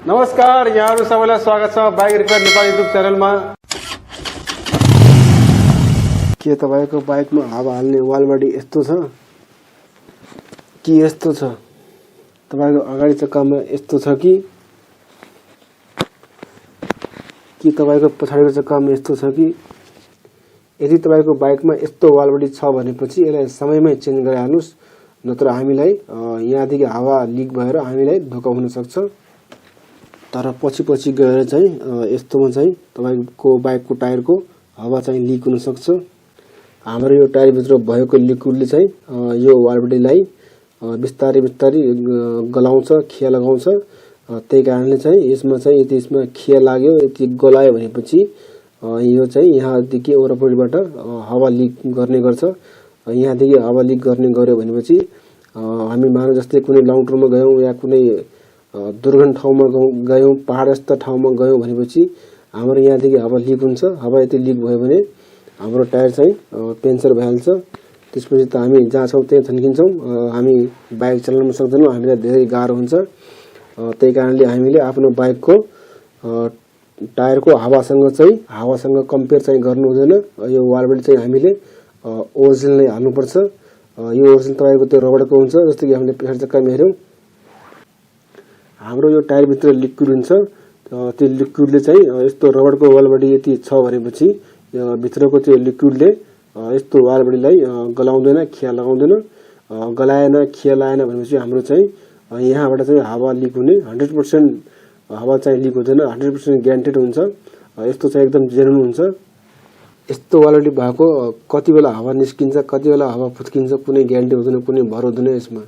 नमस्कार, यहाँहरु सबैलाई स्वागत छ बाइक रिपेयर नेपाल युट्युब च्यानलमा। के तपाईको बाइकमा हावा हाल्ने वाल बडी यस्तो छ कि यस्तो छ? तपाईको अगाडि चक्कामा यस्तो छ कि तपाईको पछाडिको चक्कामा यस्तो छ कि? यदि तपाईको बाइकमा यस्तो वाल बडी छ भनेपछि यसलाई समयमै चेन्ज गराइहाल्नुस्, नत्र हामीलाई यहाँदेखि हावा लिक भएर हामीलाई धोका हुन सक्छ। तर पछि गएर चाहिँ यस्तोमा चाहिँ तपाईको बाइकको टायरको हावा चाहिँ लिक हुन सक्छ। हाम्रो यो टायर भित्र भएको लिक्विडले चाहिँ यो वालबडीलाई बिस्तारै गलाउँछ, खिया लगाउँछ। त्यही कारणले चाहिँ यसमा चाहिँ यदि यसमा खिया लाग्यो, यदि गलायो भनेपछि यो चाहिँ यहाँदेखि वरपरिबाट हावा लिक गर्ने गर्छ। यहाँदेखि हावा लिक गर्ने गर्यो भनेपछि हामी मानव जस्तै कुनै लङ टुरमा गयौं या कुनै दुर्गम ठाउँमा गयौं, पहाड जस्ता ठाउँमा गयौं भनेपछि हाम्रो यहाँदेखि हावा लिक हुन्छ। हावा यदि लिक भयो भने हाम्रो टायर चाहिँ पेन्चर भइहाल्छ। त्यसपछि त हामी जहाँ छौं त्यही थन्किन्छौं, हामी बाइक चलाउन सक्दैनौं, हामीलाई धेरै गाह्रो हुन्छ। त्यही कारणले हामीले आफ्नो बाइकको टायरको हावासँग कम्पेयर चाहिँ गर्नु हुँदैन। यो वालबडी चाहिँ हामीले ओरिजिनल नै हाल्नुपर्छ। यो ओरिजिनल तपाईको त्यो रबरको हुन्छ, जस्तो कि हामीले पछाडि चक्कामा हेर्यौं हाम्रो यो टायर भित्र लिक्विड हुन्छ। त्यो लिक्विडले चाहिँ यस्तो रबरको वालबडी यति छ भनेपछि भित्रको त्यो लिक्विडले यस्तो वालबडीलाई गलाउँदैन, खिया लगाउँदैन। गलाएन, खिया लाएन भनेपछि हाम्रो चाहिँ यहाँबाट चाहिँ हावा लिक हुने 100% हावा चाहिँ लिक हुँदैन, 100% ग्यारेन्टेड हुन्छ। यस्तो चाहिँ एकदम जेन्युन हुन्छ। यस्तो वालबडी भएको कति बेला हावा निस्किन्छ, कति बेला हावा फुत्किन्छ, कुनै ग्यारेन्टी हुँदैन, कुनै भर हुँदैन यसमा।